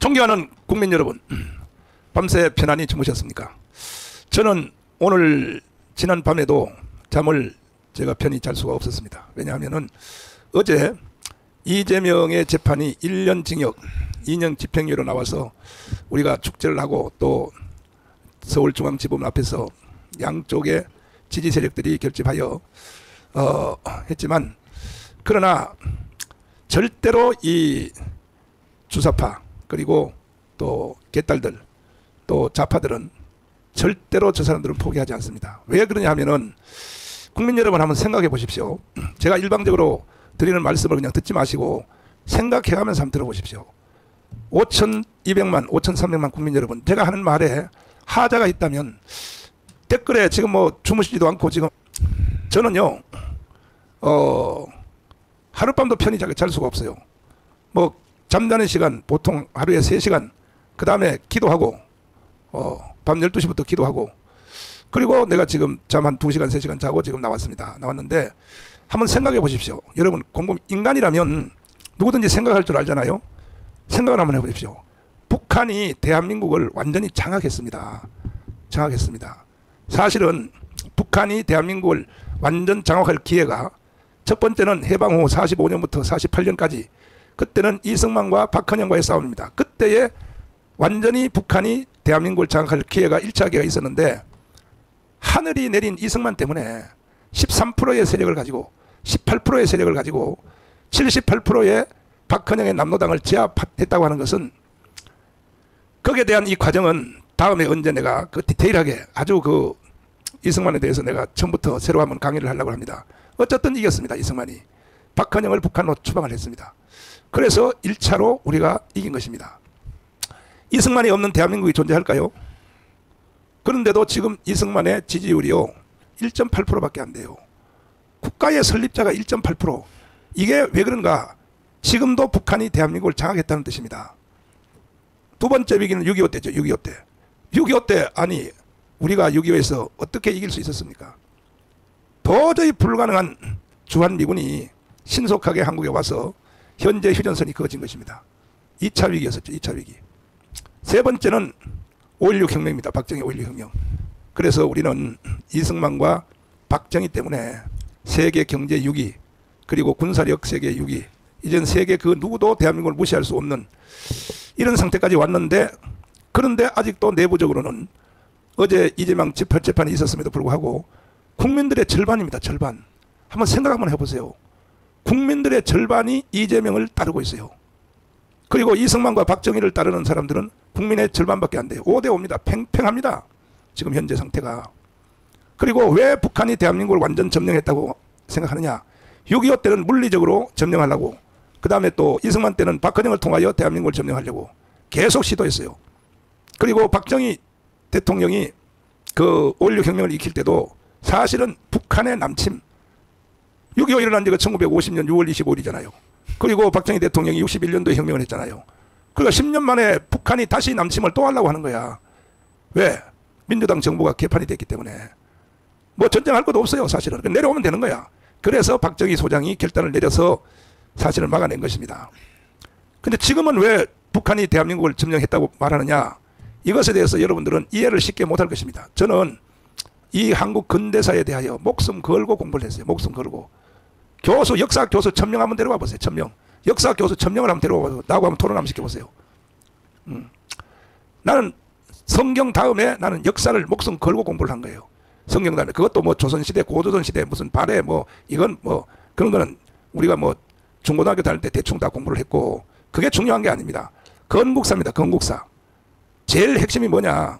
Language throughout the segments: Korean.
존경하는 국민 여러분, 밤새 편안히 주무셨습니까? 저는 오늘 지난 밤에도 잠을 제가 편히 잘 수가 없었습니다. 왜냐하면 어제 이재명의 재판이 1년 징역 2년 집행유예로 나와서 우리가 축제를 하고 또 서울중앙지법 앞에서 양쪽의 지지 세력들이 결집하여 했지만, 그러나 절대로 이 주사파 그리고 또 개딸들 또 좌파들은 절대로 저 사람들은 포기하지 않습니다. 왜 그러냐 하면은, 국민 여러분 한번 생각해 보십시오. 제가 일방적으로 드리는 말씀을 그냥 듣지 마시고 생각해 가면서 한번 들어보십시오. 5,200만 5,300만 국민 여러분, 제가 하는 말에 하자가 있다면 댓글에, 지금 뭐 주무시지도 않고 지금 저는요 하룻밤도 편히 잘 수가 없어요. 뭐 잠자는 시간 보통 하루에 3시간, 그 다음에 기도하고 밤 12시부터 기도하고, 그리고 내가 지금 잠 한 2시간 3시간 자고 지금 나왔는데 한번 생각해 보십시오. 여러분, 인간이라면 누구든지 생각할 줄 알잖아요. 생각을 한번 해보십시오. 북한이 대한민국을 완전히 장악했습니다. 사실은 북한이 대한민국을 완전 장악할 기회가, 첫 번째는 해방 후 45년부터 48년까지, 그때는 이승만과 박헌영과의 싸움입니다. 그때에 완전히 북한이 대한민국을 장악할 기회가 1차 기회가 있었는데, 하늘이 내린 이승만 때문에 13%의 세력을 가지고 18%의 세력을 가지고 78%의 박헌영의 남로당을 제압했다고 하는 것은, 거기에 대한 이 과정은 다음에 언제 내가 그 디테일하게 아주 그 이승만에 대해서 내가 처음부터 새로 한번 강의를 하려고 합니다. 어쨌든 이겼습니다. 이승만이 박헌영을 북한으로 추방을 했습니다. 그래서 1차로 우리가 이긴 것입니다. 이승만이 없는 대한민국이 존재할까요? 그런데도 지금 이승만의 지지율이요 1.8%밖에 안 돼요. 국가의 설립자가 1.8%. 이게 왜 그런가? 지금도 북한이 대한민국을 장악했다는 뜻입니다. 두 번째 위기는 6.25 때죠. 6.25 때. 6.25 때, 아니 우리가 6.25에서 어떻게 이길 수 있었습니까? 도저히 불가능한 주한미군이 신속하게 한국에 와서 현재 휴전선이 그어진 것입니다. 2차 위기였었죠. 2차 위기. 세 번째는 5.16 혁명입니다. 박정희 5.16 혁명. 그래서 우리는 이승만과 박정희 때문에 세계 경제 6위, 그리고 군사력 세계 6위, 이젠 세계 그 누구도 대한민국을 무시할 수 없는 이런 상태까지 왔는데, 그런데 아직도 내부적으로는 어제 이재명 재판이 있었음에도 불구하고 국민들의 절반입니다. 절반. 한번 생각 한번 해보세요. 국민들의 절반이 이재명을 따르고 있어요. 그리고 이승만과 박정희를 따르는 사람들은 국민의 절반밖에 안 돼요. 5대5입니다. 팽팽합니다. 지금 현재 상태가. 그리고 왜 북한이 대한민국을 완전 점령했다고 생각하느냐? 6.25 때는 물리적으로 점령하려고, 그 다음에 또 이승만 때는 박헌영을 통하여 대한민국을 점령하려고 계속 시도했어요. 그리고 박정희 대통령이 그 5.16 혁명을 익힐 때도 사실은 북한의 남침, 6.25 일어난 지가 1950년 6월 25일이잖아요. 그리고 박정희 대통령이 61년도에 혁명을 했잖아요. 그러니까 10년 만에 북한이 다시 남침을 또 하려고 하는 거야. 왜? 민주당 정부가 개판이 됐기 때문에. 뭐 전쟁할 것도 없어요. 사실은. 내려오면 되는 거야. 그래서 박정희 소장이 결단을 내려서 사실을 막아낸 것입니다. 근데 지금은 왜 북한이 대한민국을 점령했다고 말하느냐? 이것에 대해서 여러분들은 이해를 쉽게 못할 것입니다. 저는 이 한국 근대사에 대하여 목숨 걸고 공부를 했어요. 목숨 걸고. 역사 교수 1000명 한번 데려와 보세요. 1000명. 역사 교수 1000명을 한번 데려와 보세요. 나하고 한번 토론 한번 시켜보세요. 나는 성경 다음에 나는 역사를 목숨 걸고 공부를 한 거예요. 성경 다음에. 그것도 뭐 조선시대, 고조선시대, 무슨 발해, 뭐, 이건 뭐, 그런 거는 우리가 뭐, 중고등학교 다닐 때 대충 다 공부를 했고, 그게 중요한 게 아닙니다. 건국사입니다. 건국사. 제일 핵심이 뭐냐?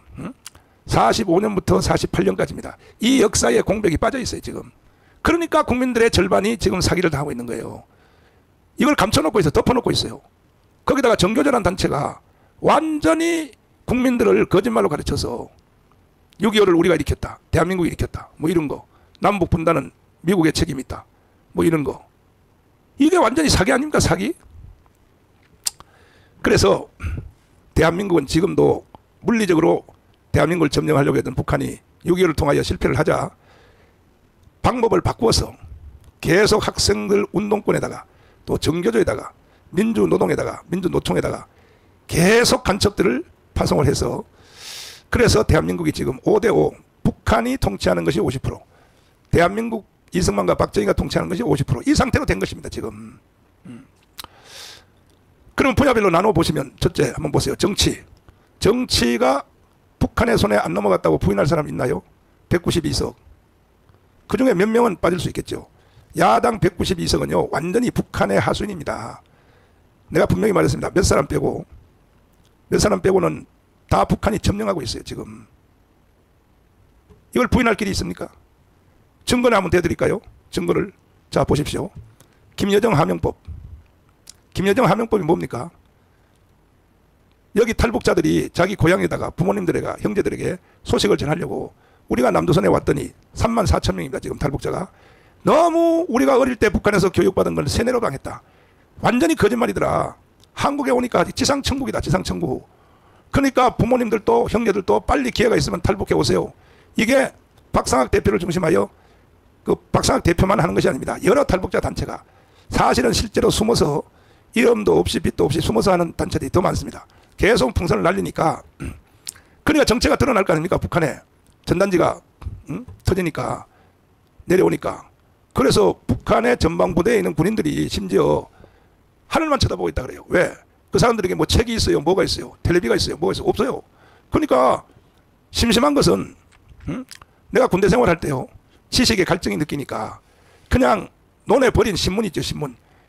45년부터 48년까지입니다. 이 역사에 공백이 빠져 있어요, 지금. 그러니까 국민들의 절반이 지금 사기를 당하고 있는 거예요. 이걸 감춰놓고 있어요. 덮어놓고 있어요. 거기다가 정교조라는 단체가 완전히 국민들을 거짓말로 가르쳐서 6.25를 우리가 일으켰다. 대한민국이 일으켰다. 뭐 이런 거. 남북 분단은 미국의 책임이 있다. 뭐 이런 거. 이게 완전히 사기 아닙니까? 사기? 그래서 대한민국은 지금도 물리적으로 대한민국을 점령하려고 했던 북한이 6.25를 통하여 실패를 하자 방법을 바꾸어서 계속 학생들 운동권에다가 또 정교조에다가 민주노동에다가 민주노총에다가 계속 간첩들을 파송을 해서 그래서 대한민국이 지금 5대5 북한이 통치하는 것이 50%, 대한민국 이승만과 박정희가 통치하는 것이 50%, 이 상태로 된 것입니다 지금. 그럼 분야별로 나눠 보시면 첫째 한번 보세요. 정치가 북한의 손에 안 넘어갔다고 부인할 사람 있나요? 192석. 그 중에 몇 명은 빠질 수 있겠죠. 야당 192석은요 완전히 북한의 하수인입니다. 내가 분명히 말했습니다. 몇 사람 빼고는 다 북한이 점령하고 있어요 지금. 이걸 부인할 길이 있습니까? 증거를 한번 대드릴까요? 증거를. 자 보십시오. 김여정 하명법. 김여정 하명법이 뭡니까? 여기 탈북자들이 자기 고향에다가 부모님들에게 형제들에게 소식을 전하려고 우리가 남조선에 왔더니 34,000명입니다 지금 탈북자가. 너무 우리가 어릴 때 북한에서 교육받은 걸 세뇌로 당했다. 완전히 거짓말이더라. 한국에 오니까 지상천국이다 지상천국. 그러니까 부모님들도 형제들도 빨리 기회가 있으면 탈북해 오세요. 이게 박상학 대표를 중심하여 그 박상학 대표만 하는 것이 아닙니다. 여러 탈북자 단체가 사실은 실제로 숨어서 이름도 없이 빛도 없이 숨어서 하는 단체들이 더 많습니다. 계속 풍선을 날리니까 그러니까 정체가 드러날 거 아닙니까? 북한에 전단지가 터지니까 내려오니까. 그래서 북한의 전방부대에 있는 군인들이 심지어 하늘만 쳐다보고 있다 그래요. 왜? 그 사람들에게 뭐 책이 있어요? 뭐가 있어요? 텔레비가 있어요? 뭐가 있어요? 없어요. 그러니까 심심한 것은 내가 군대 생활할 때요 지식의 갈증이 느끼니까 그냥 논에 버린 신문 있죠.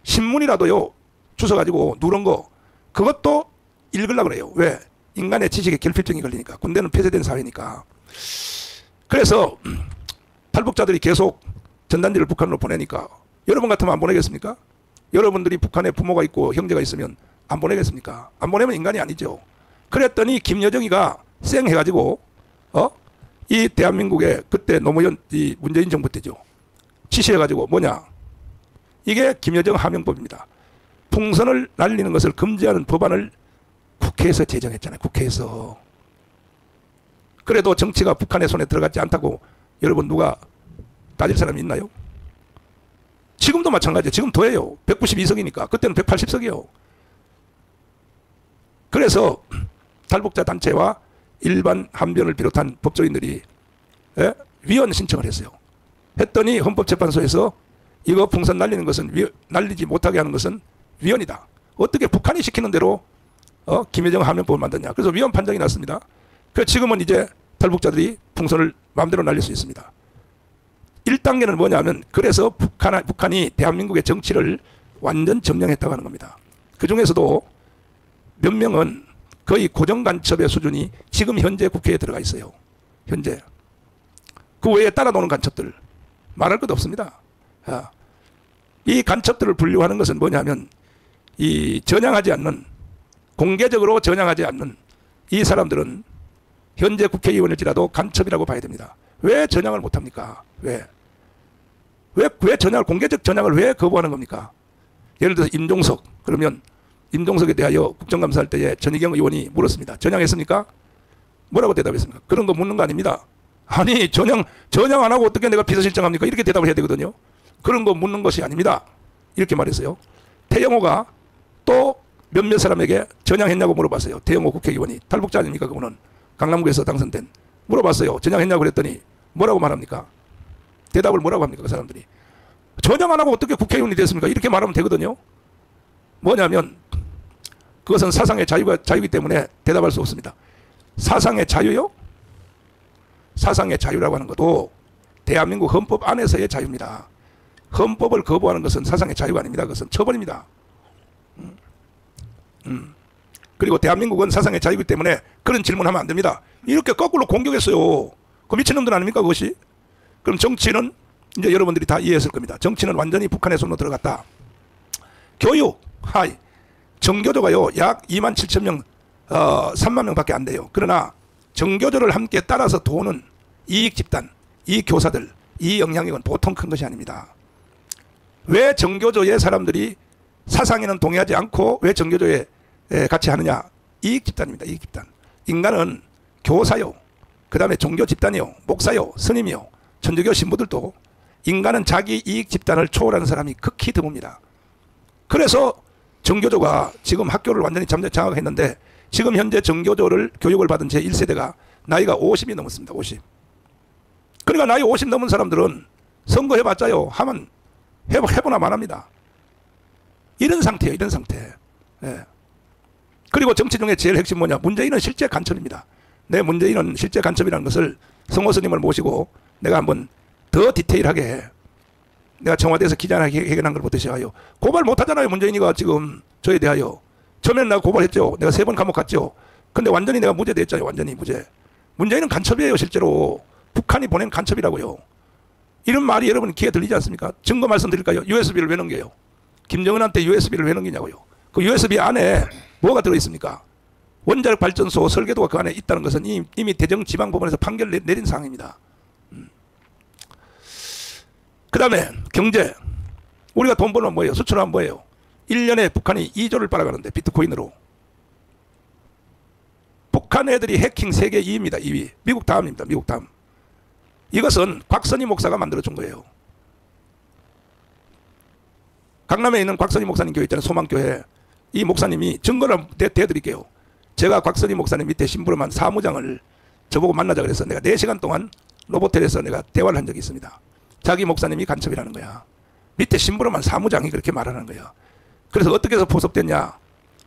신문이라도요 주워가지고 누른 거 그것도 읽으려고 그래요. 왜? 인간의 지식에 결핍증이 걸리니까. 군대는 폐쇄된 사회니까. 그래서 탈북자들이 계속 전단지를 북한으로 보내니까 여러분 같으면 안 보내겠습니까? 여러분들이 북한에 부모가 있고 형제가 있으면 안 보내겠습니까? 안 보내면 인간이 아니죠. 그랬더니 김여정이가 쌩 해가지고 이 대한민국에 그때 노무현 이 문재인 정부 때죠. 지시해가지고 뭐냐? 이게 김여정 하명법입니다. 풍선을 날리는 것을 금지하는 법안을 국회에서 제정했잖아요. 국회에서. 그래도 정치가 북한의 손에 들어갔지 않다고 여러분 누가 따질 사람이 있나요? 지금도 마찬가지예요. 지금 더해요. 192석이니까. 그때는 180석이요. 그래서 탈북자 단체와 일반 한변을 비롯한 법조인들이 위헌 신청을 했어요. 했더니 헌법재판소에서 이거 풍선 날리는 것은 날리지 못하게 하는 것은 위헌이다. 어떻게 북한이 시키는 대로 김여정 하명법을 만드냐. 그래서 위헌 판정이 났습니다. 그래서 지금은 이제 탈북자들이 풍선을 마음대로 날릴 수 있습니다. 1단계는 뭐냐면 그래서 북한이 대한민국의 정치를 완전 점령했다고 하는 겁니다. 그 중에서도 몇 명은 거의 고정간첩의 수준이 지금 현재 국회에 들어가 있어요. 현재. 그 외에 따라 노는 간첩들 말할 것도 없습니다. 이 간첩들을 분류하는 것은 뭐냐면 이 전향하지 않는, 공개적으로 전향하지 않는 이 사람들은 현재 국회의원일지라도 간첩이라고 봐야 됩니다. 왜 전향을 못합니까? 왜 전향을, 공개적 전향을 왜 거부하는 겁니까? 예를 들어서 임종석, 그러면 임종석에 대하여 국정감사할 때에 전희경 의원이 물었습니다. 전향했습니까? 뭐라고 대답했습니까? 그런 거 묻는 거 아닙니다. 아니 전향 안 하고 어떻게 내가 비서실장합니까? 이렇게 대답을 해야 되거든요. 그런 거 묻는 것이 아닙니다. 이렇게 말했어요. 태영호가 또 몇몇 사람에게 전향했냐고 물어봤어요. 태영호 국회의원이. 탈북자 아닙니까? 그분은 강남구에서 당선된. 물어봤어요. 전향했냐고 그랬더니 뭐라고 말합니까? 대답을 뭐라고 합니까? 그 사람들이. 전향 안 하고 어떻게 국회의원이 됐습니까? 이렇게 말하면 되거든요. 뭐냐면 그것은 사상의 자유이기 때문에 대답할 수 없습니다. 사상의 자유요? 사상의 자유라고 하는 것도 대한민국 헌법 안에서의 자유입니다. 헌법을 거부하는 것은 사상의 자유가 아닙니다. 그것은 처벌입니다. 그리고 대한민국은 사상의 자유이기 때문에 그런 질문하면 안 됩니다. 이렇게 거꾸로 공격했어요. 그 미친놈들 아닙니까 그것이? 그럼 정치는 이제 여러분들이 다 이해했을 겁니다. 정치는 완전히 북한의 손으로 들어갔다. 교육, 정교조가요 약 27,000명 3만 명밖에 안 돼요. 그러나 정교조를 함께 따라서 도는 이익 집단, 이 교사들, 이 영향력은 보통 큰 것이 아닙니다. 왜 정교조의 사람들이 사상에는 동의하지 않고 왜 정교조에 같이 하느냐? 이익 집단입니다. 이익 집단. 인간은 교사요, 그 다음에 종교 집단이요, 목사요, 스님이요, 천주교 신부들도 인간은 자기 이익 집단을 초월하는 사람이 극히 드뭅니다. 그래서 정교조가 지금 학교를 완전히 장악했는데 지금 현재 정교조를 교육을 받은 제1세대가 나이가 50이 넘었습니다. 50. 그러니까 나이 50 넘은 사람들은 선거해봤자요. 하면 해보나 말합니다. 이런 상태예요. 이런 상태. 예. 그리고 정치 중에 제일 핵심 뭐냐. 문재인은 실제 간첩입니다. 내 문재인은 실제 간첩이라는 것을 성호 스님을 모시고 내가 한번 더 디테일하게 내가 청와대에서 기자한테 해결한 걸 보듯이요. 고발 못하잖아요. 문재인이가 지금 저에 대하여. 처음에는 내가 고발했죠. 내가 3번 감옥 갔죠. 근데 완전히 내가 무죄됐잖아요. 완전히 무죄. 문재인은 간첩이에요. 실제로. 북한이 보낸 간첩이라고요. 이런 말이 여러분 귀에 들리지 않습니까? 증거 말씀드릴까요? USB를 왜 넘겨요? 김정은한테 USB를 왜 넘기냐고요. 그 USB 안에 뭐가 들어있습니까? 원자력 발전소 설계도가 그 안에 있다는 것은 이미 대정지방법원에서 판결 내린 사항입니다. 그 다음에 경제. 우리가 돈 벌면 뭐예요? 수출하면 뭐예요? 1년에 북한이 2조를 빨아가는데 비트코인으로. 북한 애들이 해킹 세계 2위입니다. 2위. 미국 다음입니다. 미국 다음. 이것은 곽선희 목사가 만들어준 거예요. 강남에 있는 곽선희 목사님 교회 있잖아요. 소망교회. 이 목사님이 증거를 대드릴게요. 제가 곽선희 목사님 밑에 심부름한 사무장을 저보고 만나자 그래서 내가 4시간 동안 로보텔에서 내가 대화를 한 적이 있습니다. 자기 목사님이 간첩이라는 거야. 밑에 심부름한 사무장이 그렇게 말하는 거야. 그래서 어떻게 해서 포섭됐냐.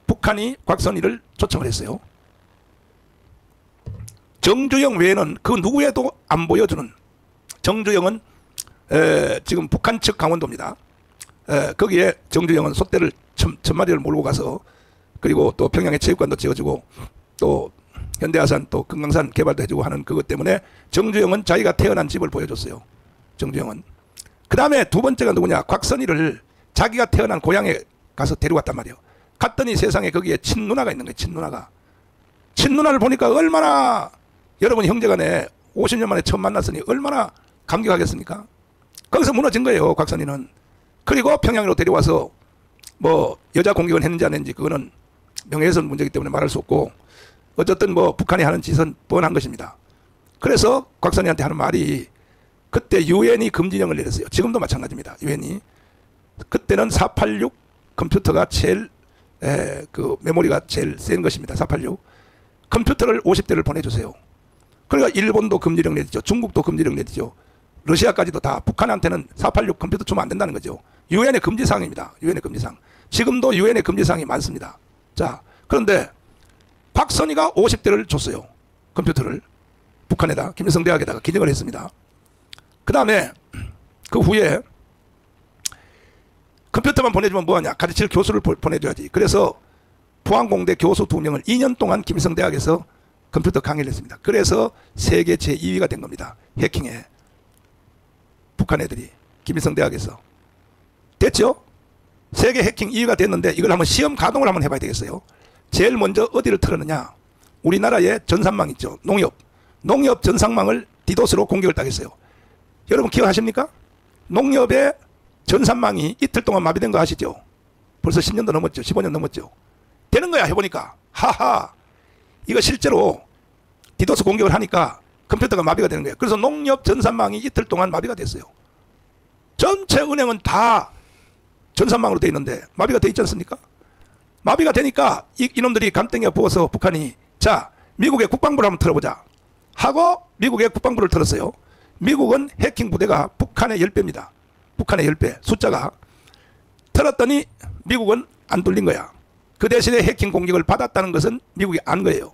북한이 곽선희를 초청을 했어요. 정주영 외에는 그 누구에도 안 보여주는. 정주영은 지금 북한 측 강원도입니다. 거기에 정주영은 솥대를 1000마리를 몰고 가서 그리고 또 평양에 체육관도 지어주고 또 현대아산 또 금강산 개발도 해주고 하는 그것 때문에 정주영은 자기가 태어난 집을 보여줬어요. 정주영은. 그 다음에 두 번째가 누구냐. 곽선희를 자기가 태어난 고향에 가서 데려갔단 말이에요. 갔더니 세상에 거기에 친누나가 있는 거예요. 친누나가. 친누나를 보니까 얼마나 여러분 형제간에 50년 만에 처음 만났으니 얼마나 감격하겠습니까? 거기서 무너진 거예요. 곽선희는. 그리고 평양으로 데려와서 뭐 여자 공격을 했는지 안 했는지 그거는 명예훼손 문제이기 때문에 말할 수 없고 어쨌든 뭐 북한이 하는 짓은 뻔한 것입니다. 그래서 곽선희한테 하는 말이 그때 유엔이 금지령을 내렸어요. 지금도 마찬가지입니다. 유엔이. 그때는 486 컴퓨터가 제일 그 메모리가 제일 센 것입니다. 486 컴퓨터를 50대를 보내주세요. 그러니까 일본도 금지령 내리죠. 중국도 금지령 내리죠. 러시아까지도 다 북한한테는 486 컴퓨터 주면 안 된다는 거죠. 유엔의 금지사항입니다. 유엔의 금지사항. 지금도 유엔의 금지사항이 많습니다. 자, 그런데 곽선희가 50대를 줬어요. 컴퓨터를. 북한에다 김일성 대학에다가 기증을 했습니다. 그 다음에 그 후에 컴퓨터만 보내주면 뭐하냐. 가르칠 교수를 보내줘야지. 그래서 포항공대 교수 2명을 2년 동안 김일성 대학에서 컴퓨터 강의를 했습니다. 그래서 세계 제2위가 된 겁니다. 해킹에. 북한 애들이 김일성 대학에서. 됐죠? 세계 해킹 2위가 됐는데 이걸 한번 시험 가동을 한번 해봐야 되겠어요. 제일 먼저 어디를 틀었느냐. 우리나라의 전산망 있죠. 농협 전산망을 디도스로 공격을 당했어요. 여러분 기억하십니까? 농협의 전산망이 이틀 동안 마비된 거 아시죠? 벌써 10년도 넘었죠. 15년 넘었죠. 되는 거야 해보니까. 하하. 이거 실제로 디도스 공격을 하니까 컴퓨터가 마비가 되는 거예요. 그래서 농협 전산망이 이틀 동안 마비가 됐어요. 전체 은행은 다 전산망으로 되어 있는데 마비가 되어 있지 않습니까? 마비가 되니까 이놈들이 감땡이가 부어서 북한이 자 미국의 국방부를 한번 틀어보자 하고 미국의 국방부를 틀었어요. 미국은 해킹 부대가 북한의 10배입니다. 북한의 10배 숫자가. 틀었더니 미국은 안 뚫린 거야. 그 대신에 해킹 공격을 받았다는 것은 미국이 안 거예요.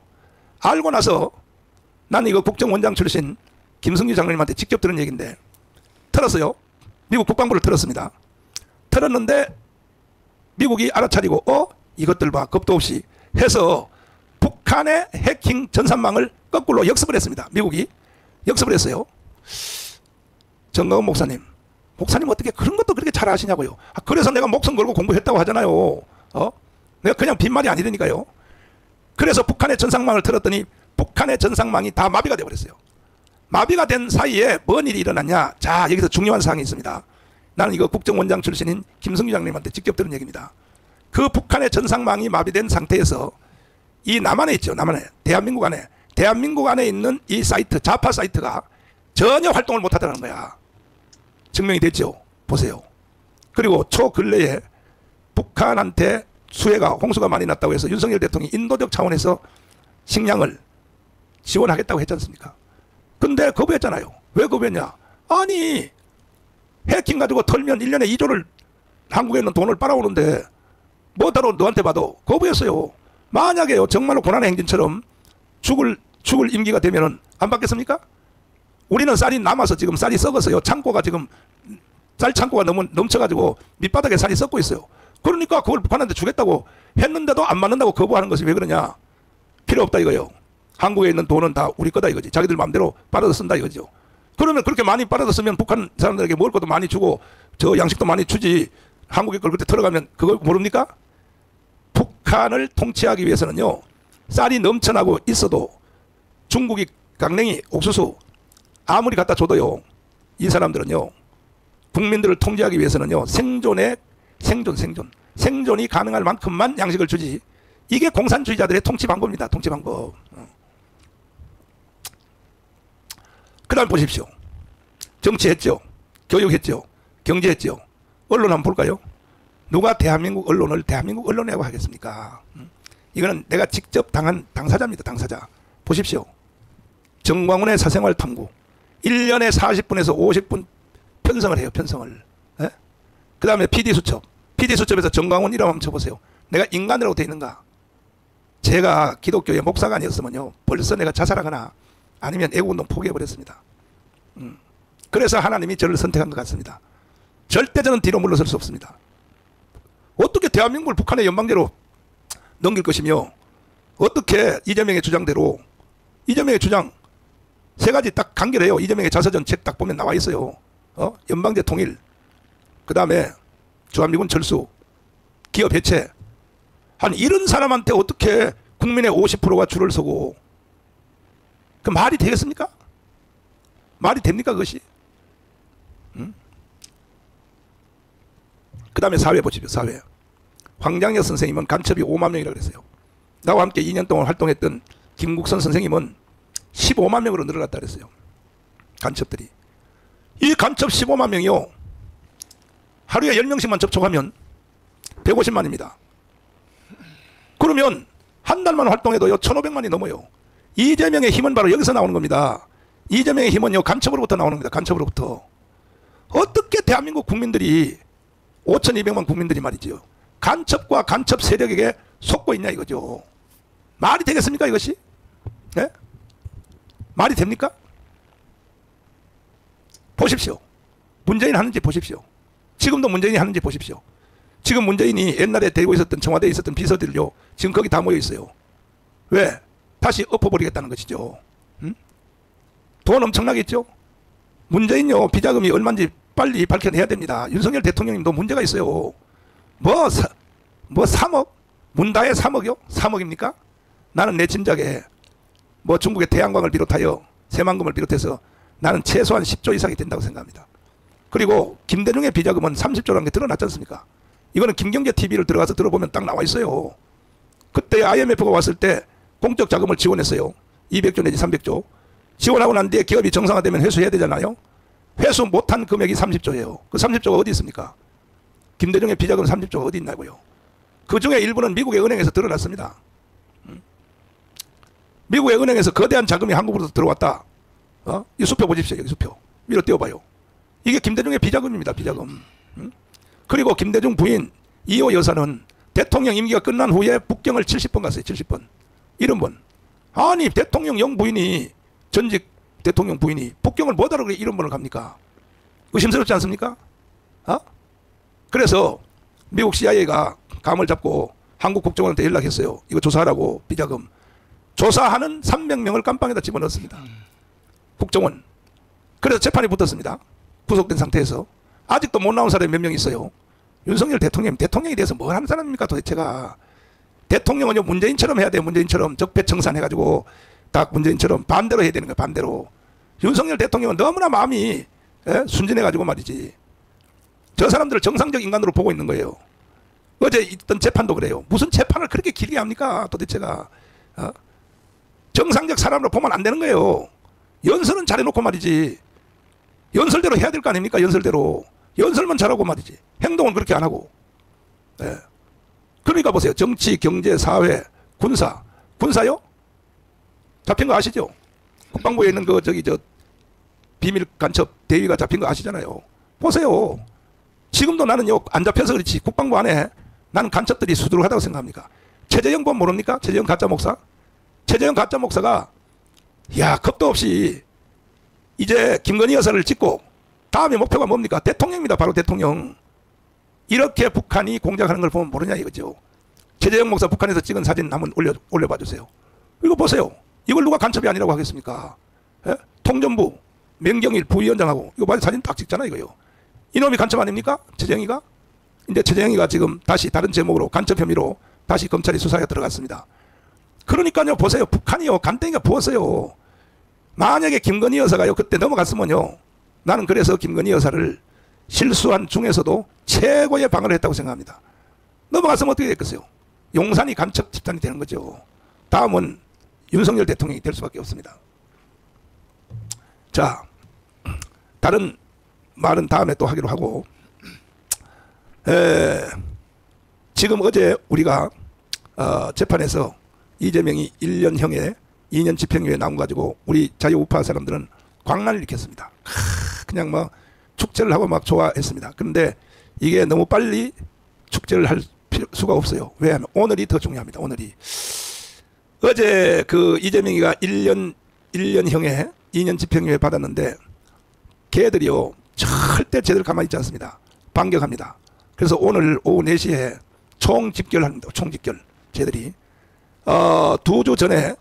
알고 나서 나는 이거 국정원장 출신 김승규 장로님한테 직접 들은 얘기인데 틀었어요. 미국 국방부를 틀었습니다. 틀었는데 미국이 알아차리고 이것들 봐 겁도 없이 해서 북한의 해킹 전산망을 거꾸로 역습을 했습니다. 미국이 역습을 했어요. 정강훈 목사님 어떻게 그런 것도 그렇게 잘 아시냐고요. 그래서 내가 목숨 걸고 공부했다고 하잖아요. 내가 그냥 빈말이 아니라니까요. 그래서 북한의 전산망을 틀었더니 북한의 전산망이 다 마비가 되어버렸어요. 마비가 된 사이에 뭔 일이 일어났냐. 자 여기서 중요한 사항이 있습니다. 나는 이거 국정원장 출신인 김승규 장님한테 직접 들은 얘기입니다. 그 북한의 전산망이 마비된 상태에서 이 남한에 있죠. 남한에 대한민국 안에 있는 이 사이트 좌파 사이트가 전혀 활동을 못하더라는 거야. 증명이 됐죠. 보세요. 그리고 초근래에 북한한테 수해가 홍수가 많이 났다고 해서 윤석열 대통령이 인도적 차원에서 식량을 지원하겠다고 했지 않습니까? 근데 거부했잖아요. 왜 거부했냐? 아니 해킹 가지고 털면 1년에 2조를 한국에 있는 돈을 빨아오는데 뭐다로 너한테 봐도 거부했어요. 만약에요 정말로 고난의 행진처럼 죽을 임기가 되면은 안 받겠습니까? 우리는 쌀이 남아서 지금 쌀이 썩었어요. 창고가 지금 쌀 창고가 넘쳐가지고 밑바닥에 쌀이 썩고 있어요. 그러니까 그걸 북한한테 주겠다고 했는데도 안 맞는다고 거부하는 것이 왜 그러냐? 필요 없다 이거요. 한국에 있는 돈은 다 우리 거다 이거지. 자기들 마음대로 빨아서 쓴다 이거죠. 그러면 그렇게 많이 빨아서 쓰면 북한 사람들에게 먹을 것도 많이 주고 저 양식도 많이 주지. 한국에 걸 그때 들어가면 그걸 모릅니까? 북한을 통치하기 위해서는요. 쌀이 넘쳐나고 있어도 중국이 강냉이 옥수수 아무리 갖다 줘도요. 이 사람들은요. 국민들을 통제하기 위해서는요. 생존이 가능할 만큼만 양식을 주지. 이게 공산주의자들의 통치 방법입니다. 통치 방법. 그 다음 보십시오. 정치했죠. 교육했죠. 경제했죠. 언론 한번 볼까요? 누가 대한민국 언론을 대한민국 언론이라고 하겠습니까? 이거는 내가 직접 당한 당사자입니다. 당사자. 보십시오. 정광훈의 사생활 탐구. 1년에 40분에서 50분 편성을 해요. 편성을. 예? 그 다음에 PD수첩. PD수첩에서 정광훈 이름 한번 쳐보세요. 내가 인간이라고 되어 있는가? 제가 기독교의 목사가 아니었으면요. 벌써 내가 자살하거나 아니면 애국운동 포기해버렸습니다. 그래서 하나님이 저를 선택한 것 같습니다. 절대 저는 뒤로 물러설 수 없습니다. 어떻게 대한민국을 북한의 연방제로 넘길 것이며 어떻게 이재명의 주장대로 이재명의 주장 세 가지 딱 간결해요. 이재명의 자서전 책 딱 보면 나와 있어요. 연방제 통일, 그 다음에 주한미군 철수, 기업 해체. 한 이런 사람한테 어떻게 국민의 50%가 줄을 서고 그 말이 되겠습니까? 말이 됩니까 그것이? 그 다음에 사회 보십시오. 사회. 황장엽 선생님은 간첩이 5만 명이라고 그랬어요. 나와 함께 2년 동안 활동했던 김국선 선생님은 15만 명으로 늘어났다 그랬어요. 간첩들이. 이 간첩 15만 명이요. 하루에 10명씩만 접촉하면 150만입니다. 그러면 한 달만 활동해도요 1500만이 넘어요. 이재명의 힘은 바로 여기서 나오는 겁니다. 이재명의 힘은요 간첩으로부터 나오는 겁니다. 간첩으로부터. 어떻게 대한민국 국민들이 5200만 국민들이 말이죠. 간첩과 간첩 세력에게 속고 있냐 이거죠. 말이 되겠습니까 이것이? 네? 말이 됩니까? 보십시오. 문재인 하는지 보십시오. 지금도 문재인이 하는지 보십시오. 지금 문재인이 옛날에 데리고 있었던 청와대에 있었던 비서들요. 지금 거기 다 모여 있어요. 왜? 다시 엎어버리겠다는 것이죠. 돈 엄청나게 있죠? 문재인요. 비자금이 얼마인지 빨리 밝혀내야 됩니다. 윤석열 대통령님도 문제가 있어요. 뭐 3억? 문다의 3억이요? 3억입니까? 나는 내 짐작에 뭐 중국의 태양광을 비롯하여 새만금을 비롯해서 나는 최소한 10조 이상이 된다고 생각합니다. 그리고 김대중의 비자금은 30조라는 게 드러났지 않습니까? 이거는 김경재 TV를 들어가서 들어보면 딱 나와 있어요. 그때 IMF가 왔을 때 공적 자금을 지원했어요. 200조 내지 300조. 지원하고 난 뒤에 기업이 정상화되면 회수해야 되잖아요. 회수 못한 금액이 30조예요. 그 30조가 어디 있습니까? 김대중의 비자금 30조가 어디 있나고요. 그 중에 일부는 미국의 은행에서 드러났습니다. 미국의 은행에서 거대한 자금이 한국으로 들어왔다. 이 수표 보십시오. 여기 수표. 위로 띄워봐요. 이게 김대중의 비자금입니다. 비자금. 그리고 김대중 부인 이호 여사는 대통령 임기가 끝난 후에 북경을 70번 갔어요. 70번. 70번. 아니 대통령 영부인이 전직 대통령 부인이 북경을 뭐하러 그렇게 70번을 갑니까? 의심스럽지 않습니까? 그래서 미국 CIA가 감을 잡고 한국 국정원한테 연락했어요. 이거 조사하라고 비자금. 조사하는 300명을 깜빵에다 집어넣었습니다. 국정원. 그래서 재판이 붙었습니다. 구속된 상태에서. 아직도 못 나온 사람이 몇 명 있어요. 윤석열 대통령이 대해서 뭘 하는 사람입니까 도대체가. 대통령은요 문재인처럼 해야 돼요. 문재인처럼 적폐청산해가지고 딱 문재인처럼 반대로 해야 되는 거예요. 반대로. 윤석열 대통령은 너무나 마음이 순진해가지고 말이지. 저 사람들을 정상적 인간으로 보고 있는 거예요. 어제 있던 재판도 그래요. 무슨 재판을 그렇게 길게 합니까 도대체가. 정상적 사람으로 보면 안 되는 거예요. 연설은 잘해놓고 말이지. 연설대로 해야 될 거 아닙니까? 연설대로. 연설만 잘하고 말이지. 행동은 그렇게 안 하고. 그러니까 보세요. 정치, 경제, 사회, 군사. 군사요? 잡힌 거 아시죠? 국방부에 있는 그 비밀 간첩 대위가 잡힌 거 아시잖아요. 보세요. 지금도 나는요 안 잡혀서 그렇지 국방부 안에 나는 간첩들이 수두룩하다고 생각합니까? 최재형 본 모릅니까? 최재형 가짜 목사. 최재형 가짜 목사가 야 겁도 없이 이제 김건희 여사를 찍고 다음에 목표가 뭡니까? 대통령입니다. 바로 대통령. 이렇게 북한이 공작하는 걸 보면 모르냐 이거죠. 최재형 목사 북한에서 찍은 사진 한번 올려봐 주세요. 이거 보세요. 이걸 누가 간첩이 아니라고 하겠습니까? 예? 통전부 명경일 부위원장하고 이거 봐요. 사진 딱 찍잖아 이거요. 이놈이 간첩 아닙니까? 최재형이가? 근데 최재형이가 지금 다시 다른 제목으로 간첩 혐의로 다시 검찰이 수사에 들어갔습니다. 그러니까요 보세요. 북한이요 간땡이가 부었어요. 만약에 김건희 여사가요 그때 넘어갔으면요 나는 그래서 김건희 여사를 실수한 중에서도 최고의 방어를 했다고 생각합니다. 넘어갔으면 어떻게 됐겠어요? 용산이 간첩 집단이 되는 거죠. 다음은 윤석열 대통령이 될 수밖에 없습니다. 자, 다른 말은 다음에 또 하기로 하고 지금 어제 우리가 재판에서 이재명이 1년형에 2년 집행유예 나온 가지고 우리 자유우파 사람들은 광란을 일으켰습니다. 그냥 뭐 축제를 하고 막 좋아했습니다. 그런데 이게 너무 빨리 축제를 할 수가 없어요. 왜냐하면 오늘이 더 중요합니다. 오늘이 어제 그 이재명이가 1년형에 2년 집행유예 받았는데 걔들이요 절대 제대로 가만히 있지 않습니다. 반격합니다. 그래서 오늘 오후 4시에 총집결합니다. 총집결 쟤들이 2주 전에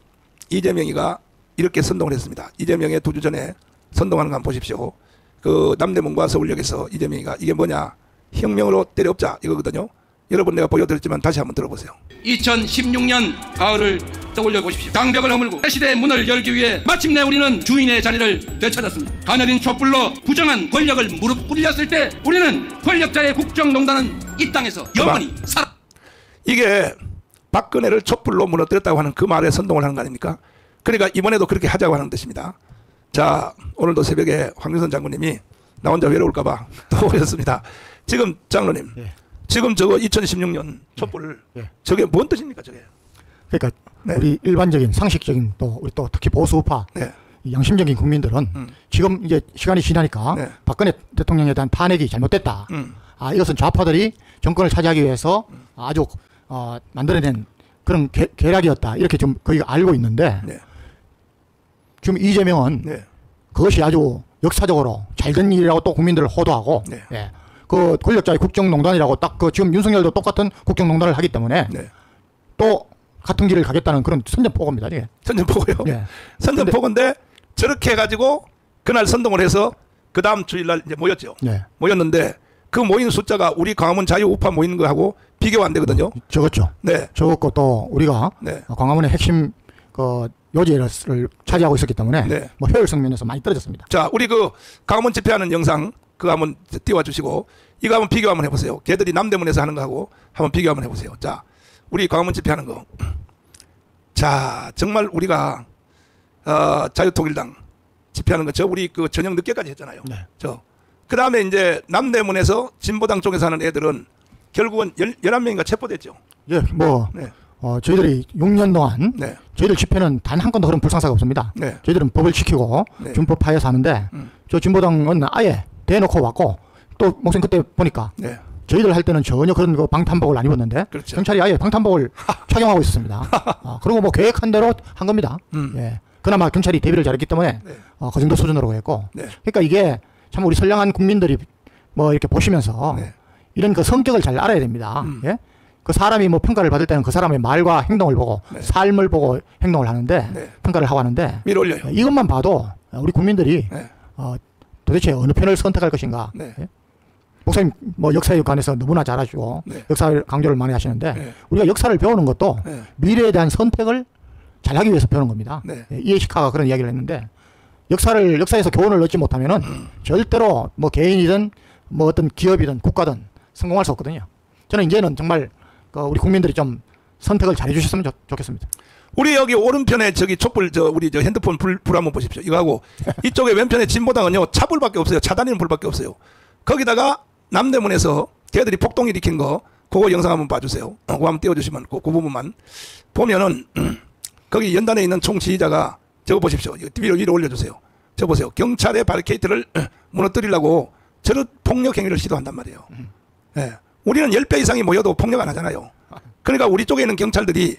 이재명이가 이렇게 선동을 했습니다. 이재명의 2주 전에 선동하는 거 한번 보십시오. 그 남대문과 서울역에서 이재명이가 이게 뭐냐 혁명으로 때려엎자 이거거든요. 여러분 내가 보여드렸지만 다시 한번 들어보세요. 2016년 가을을 떠올려 보십시오. 장벽을 허물고 시대의 문을 열기 위해 마침내 우리는 주인의 자리를 되찾았습니다. 가녀린 촛불로 부정한 권력을 무릎 꿇렸을 때 우리는 권력자의 국정농단은 이 땅에서 영원히 살아. 이게 박근혜를 촛불로 무너뜨렸다고 하는 그 말에 선동을 하는 거 아닙니까? 그러니까 이번에도 그렇게 하자고 하는 뜻입니다. 자, 오늘도 새벽에 황교선 장군님이 나 혼자 외로울까봐 또 오셨습니다. 지금 장로님, 지금 저거 2016년 촛불 저게 뭔 뜻입니까, 저게? 그러니까 우리 일반적인 상식적인 또 우리 또 특히 보수파 양심적인 국민들은 지금 이제 시간이 지나니까 박근혜 대통령에 대한 탄핵이 잘못됐다. 아, 이것은 좌파들이 정권을 차지하기 위해서 아주 만들어낸 그런 계략이었다. 이렇게 좀 거의 알고 있는데 지금 이재명은 그것이 아주 역사적으로 잘된 일이라고 또 국민들을 호도하고 그 권력자의 국정농단이라고 딱 그 지금 윤석열도 똑같은 국정농단을 하기 때문에 또 같은 길을 가겠다는 그런 선전포고입니다. 이게. 선전포고요? 선전포고인데 저렇게 해가지고 그날 선동을 해서 그 다음 주일날 이제 모였죠. 모였는데 그 모인 숫자가 우리 광화문 자유우파 모이는 거하고 비교가 안 되거든요. 적었죠. 적었고 또 우리가 광화문의 핵심 그 요지를 차지하고 있었기 때문에 뭐 효율성 면에서 많이 떨어졌습니다. 자, 우리 그 광화문 집회하는 영상 그거 한번 띄워주시고 이거 한번 비교 한번 해보세요. 걔들이 남대문에서 하는 거하고 한번 비교 한번 해보세요. 자, 우리 광화문 집회하는 거. 자, 정말 우리가 자유통일당 집회하는 거 저 우리 그 저녁 늦게까지 했잖아요. 그 다음에 이제 남대문에서 진보당 쪽에서 하는 애들은 결국은 11명인가 체포됐죠. 저희들이 6년 동안 저희들 집회는 단 한 건도 그런 불상사가 없습니다. 저희들은 법을 지키고 준법하에서 하는데 저 진보당은 아예 대놓고 왔고 또 목사님 그때 보니까 저희들 할 때는 전혀 그런 거 방탄복을 안 입었는데 경찰이 아예 방탄복을 착용하고 있었습니다. 그리고 뭐 계획한 대로 한 겁니다. 그나마 경찰이 대비를 잘했기 때문에 그 정도 수준으로 했고 그러니까 이게 참 우리 선량한 국민들이 뭐 이렇게 보시면서 이런 그 성격을 잘 알아야 됩니다. 그 사람이 뭐 평가를 받을 때는 그 사람의 말과 행동을 보고 삶을 보고 행동을 하는데 평가를 하고 하는데 이것만 봐도 우리 국민들이 도대체 어느 편을 선택할 것인가. 목사님 뭐 역사에 관해서 너무나 잘 아시고 역사 강조를 많이 하시는데 우리가 역사를 배우는 것도 미래에 대한 선택을 잘하기 위해서 배우는 겁니다. 이에시카가 그런 이야기를 했는데 역사에서 교훈을 얻지 못하면은 절대로 뭐 개인이든 뭐 어떤 기업이든 국가든 성공할 수 없거든요. 저는 이제는 정말 우리 국민들이 좀 선택을 잘 해주셨으면 좋겠습니다. 우리 여기 오른편에 저기 촛불 우리 저 핸드폰 불 한번 보십시오. 이거하고 이쪽에 왼편에 진보당은요 차불밖에 없어요. 차 다니는 불밖에 없어요. 거기다가 남대문에서 걔들이 폭동 일으킨 거 그거 영상 한번 봐주세요. 그거 한번 띄워주시면 그 부분만 보면은 거기 연단에 있는 총지휘자가 저거 보십시오. 위로 올려주세요. 저 보세요. 경찰의 바리케이트를 무너뜨리려고 저런 폭력 행위를 시도한단 말이에요. 예. 우리는 10배 이상이 모여도 폭력 안 하잖아요. 그러니까 우리 쪽에 있는 경찰들이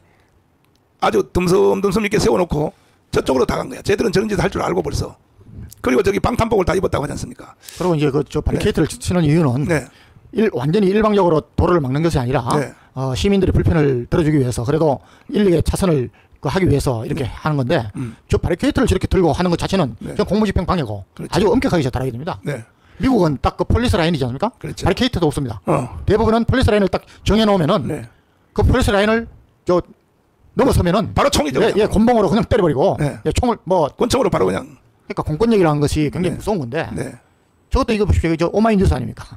아주 듬성듬성 있게 세워놓고 저쪽으로 다 간 거야. 쟤들은 저런 짓 할 줄 알고 벌써. 그리고 저기 방탄복을 다 입었다고 하지 않습니까? 그리고 이제 저 바리케이트를 치는 이유는 네. 완전히 일방적으로 도로를 막는 것이 아니라 네. 시민들의 불편을 들어주기 위해서 그래도 일일이 차선을 하기 위해서 이렇게 하는 건데 저 바리케이트를 저렇게 들고 하는 것 자체는 네. 그냥 공무집행 방해고 그렇죠. 아주 엄격하게 처벌하게 됩니다. 네. 미국은 딱 그 폴리스 라인이지 않습니까? 그렇죠. 바리케이트도 없습니다. 대부분은 폴리스 라인을 딱 정해놓으면은 네. 그 폴리스 라인을 저 넘어서면은 바로 총이죠. 예, 곤봉으로 그냥 때려버리고 네. 예, 총을 뭐 권총으로 바로 그냥. 그러니까 공권력이라는 것이 굉장히 네. 무서운 건데 네. 저것도 이거 보십시오. 저 오마이뉴스 아닙니까?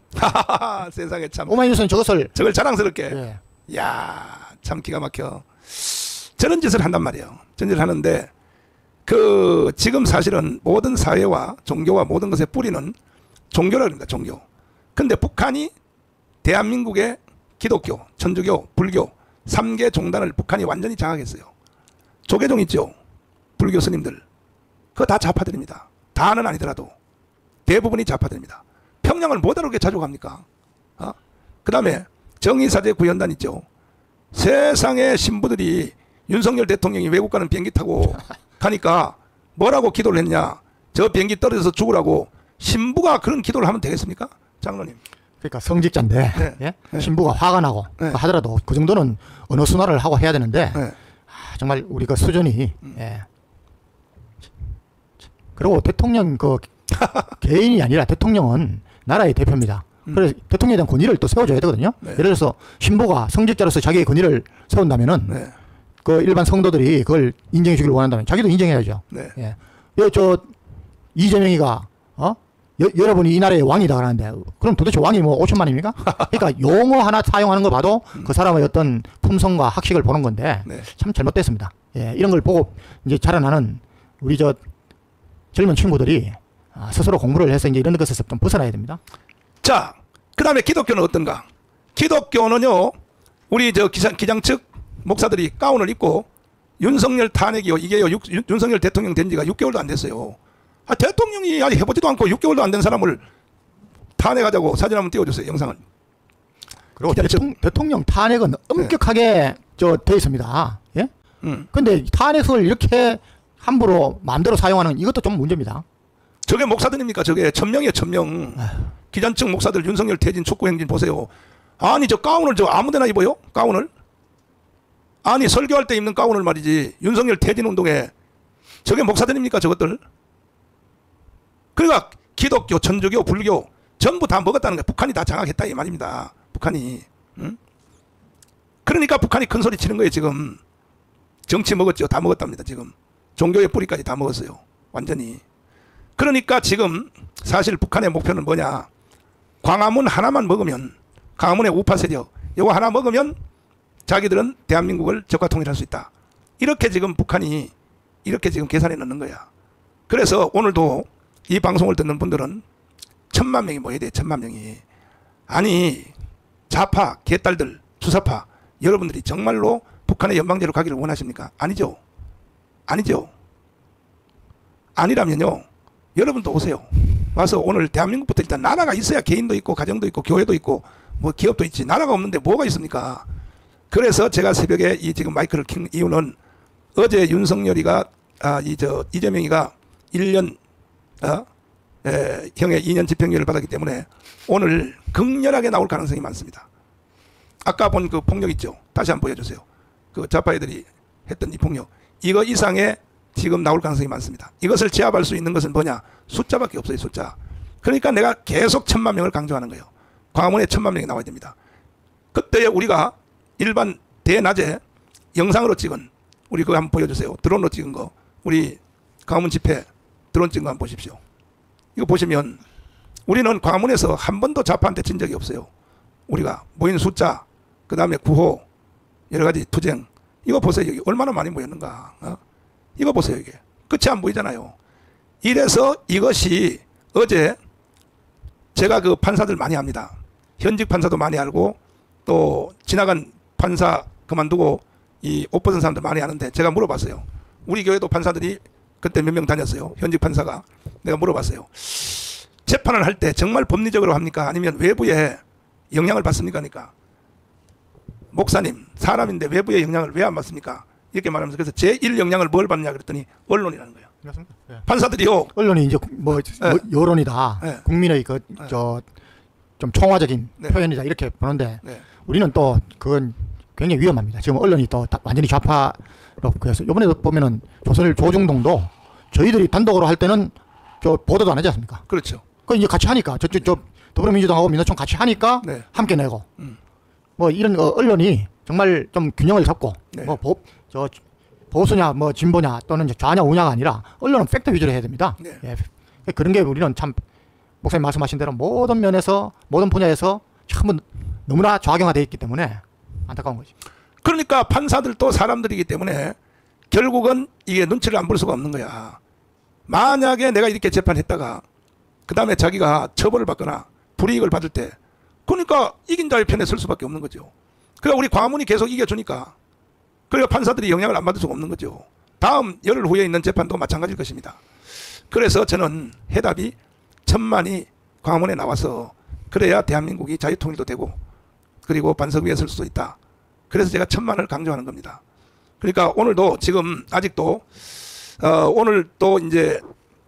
세상에 참. 오마이뉴스는 저것을 저걸 자랑스럽게. 예. 야, 참 기가 막혀. 저런 짓을 한단 말이에요. 저런 짓을 하는데 그 지금 사실은 모든 사회와 종교와 모든 것의 뿌리는 종교라고 합니다. 종교. 근데 북한이 대한민국의 기독교, 천주교, 불교 3개 종단을 북한이 완전히 장악했어요. 조계종 있죠. 불교 스님들. 그거 다 좌파들입니다. 다는 아니더라도 대부분이 좌파들입니다. 평양을 못 알아보게 자주 갑니까? 그 다음에 정의사제 구현단 있죠. 세상의 신부들이 윤석열 대통령이 외국 가는 비행기 타고 가니까 뭐라고 기도를 했냐. 저 비행기 떨어져서 죽으라고. 신부가 그런 기도를 하면 되겠습니까? 장로님. 그러니까 성직자인데 네. 예? 네. 신부가 화가 나고 네. 하더라도 그 정도는 언어 순화를 하고 해야 되는데 네. 정말 우리가 수준이 예. 그리고 대통령 그 개인이 아니라 대통령은 나라의 대표입니다. 그래서 대통령에 대한 권위를 또 세워줘야 되거든요. 네. 예를 들어서 신부가 성직자로서 자기의 권위를 세운다면은 네. 그 일반 성도들이 그걸 인정해 주기를 원한다면 자기도 인정해야죠. 네. 예. 저 이재명이가 여러분이 이 나라의 왕이다 그러는데 그럼 도대체 왕이 뭐 5천만입니까? 그러니까 용어 하나 사용하는 거 봐도 그 사람의 어떤 품성과 학식을 보는 건데 네. 참 잘못됐습니다. 예. 이런 걸 보고 이제 자라나는 우리 저 젊은 친구들이 스스로 공부를 해서 이제 이런 것에서 좀 벗어나야 됩니다. 자, 그 다음에 기독교는 어떤가? 기독교는요, 우리 저 기장 측 목사들이 가운을 입고 윤석열 탄핵이요, 이게요, 윤석열 대통령 된 지가 6개월도 안 됐어요. 대통령이 아직 해보지도 않고 6개월도 안 된 사람을 탄핵하자고 사진 한번 띄워주세요, 영상을. 그리고 대통령 탄핵은 엄격하게 돼 있습니다. 예? 근데 탄핵을 이렇게 함부로 마음대로 사용하는 이것도 좀 문제입니다. 저게 목사들입니까? 저게 천명이에요, 천명. 기잔측 목사들 윤석열 퇴진 촉구 행진 보세요. 아니 저 가운을 저 아무데나 입어요? 가운을? 아니 설교할 때 입는 가운을 말이지. 윤석열 퇴진 운동에 저게 목사들입니까? 저것들? 그러니까 기독교, 천주교, 불교 전부 다 먹었다는 거예요. 북한이 다 장악했다 이 말입니다. 북한이. 응? 그러니까 북한이 큰 소리 치는 거예요. 지금 정치 먹었죠. 다 먹었답니다. 지금 종교의 뿌리까지 다 먹었어요. 완전히. 그러니까 지금 사실 북한의 목표는 뭐냐. 광화문 하나만 먹으면, 광화문의 우파 세력 이거 하나 먹으면 자기들은 대한민국을 적화 통일할 수 있다. 이렇게 지금 북한이 이렇게 지금 계산해 놓는 거야. 그래서 오늘도 이 방송을 듣는 분들은 1000만 명이 모여야 돼. 1000만 명이. 아니 좌파, 개딸들, 주사파 여러분들이 정말로 북한의 연방제로 가기를 원하십니까? 아니죠. 아니죠. 아니라면요. 여러분도 오세요. 와서 오늘 대한민국부터 일단 나라가 있어야 개인도 있고 가정도 있고 교회도 있고 뭐 기업도 있지. 나라가 없는데 뭐가 있습니까? 그래서 제가 새벽에 이 지금 마이크를 킨 이유는 어제 윤석열이가 이재명이가 1년 형의 2년 집행유예를 받았기 때문에 오늘 극렬하게 나올 가능성이 많습니다. 아까 본 그 폭력 있죠. 다시 한번 보여주세요. 그 좌파 애들이 했던 이 폭력. 이거 이상의 지금 나올 가능성이 많습니다. 이것을 제압할 수 있는 것은 뭐냐? 숫자밖에 없어요. 숫자. 그러니까 내가 계속 1000만 명을 강조하는 거예요. 광화문에 1000만 명이 나와야 됩니다. 그때 우리가 일반 대낮에 영상으로 찍은 우리 그거 한번 보여주세요. 드론으로 찍은 거. 우리 광화문 집회 드론 찍은 거 한번 보십시오. 이거 보시면 우리는 광화문에서 한 번도 좌파한테 진 적이 없어요. 우리가 모인 숫자, 그 다음에 구호, 여러 가지 투쟁. 이거 보세요. 여기 얼마나 많이 모였는가. 이거 보세요. 이게 끝이 안 보이잖아요. 이래서 이것이 어제 제가 그 판사들 많이 합니다. 현직 판사도 많이 알고 또 지나간 판사 그만두고 이 옷 벗은 사람들 많이 아는데 제가 물어봤어요. 우리 교회도 판사들이 그때 몇 명 다녔어요. 현직 판사가. 내가 물어봤어요. 재판을 할 때 정말 법리적으로 합니까? 아니면 외부에 영향을 받습니까? 그러니까 목사님 사람인데 외부의 영향을 왜 안 받습니까? 이렇게 말하면서 그래서 제1 영향을 뭘 받느냐 그랬더니 언론이라는 거예요. 맞습니다. 예. 판사들이요. 언론이 이제 뭐 여론이다. 네. 국민의 그 좀 총화적인 네. 표현이다 이렇게 보는데 네. 우리는 또 그건 굉장히 위험합니다. 지금 언론이 또 완전히 좌파로 그래서 이번에도 보면은 조선일 조중동도 저희들이 단독으로 할 때는 저 보도도 안 하지 않습니까? 그렇죠. 그 이제 같이 하니까 저 더불어민주당하고 민노총 같이 하니까 네. 함께 내고 뭐 이런 언론이 정말 좀 균형을 잡고 네. 뭐 보수냐 뭐 진보냐 또는 좌냐 우냐가 아니라 언론은 팩트 위주로 해야 됩니다. 네. 예. 그런 게 우리는 참 목사님 말씀하신 대로 모든 면에서 모든 분야에서 참 너무나 좌경화되어 있기 때문에 안타까운 거지. 그러니까 판사들도 사람들이기 때문에 결국은 이게 눈치를 안 볼 수가 없는 거야. 만약에 내가 이렇게 재판했다가 그 다음에 자기가 처벌을 받거나 불이익을 받을 때 그러니까 이긴 자의 편에 설 수밖에 없는 거죠. 그러니까 우리 과문이 계속 이겨주니까 그러니까 판사들이 영향을 안 받을 수가 없는 거죠. 다음 열흘 후에 있는 재판도 마찬가지일 것입니다. 그래서 저는 해답이 천만이 과문에 나와서 그래야 대한민국이 자유통일도 되고 그리고 반석 위에 설 수도 있다. 그래서 제가 천만을 강조하는 겁니다. 그러니까 오늘도 지금 아직도 오늘 또 이제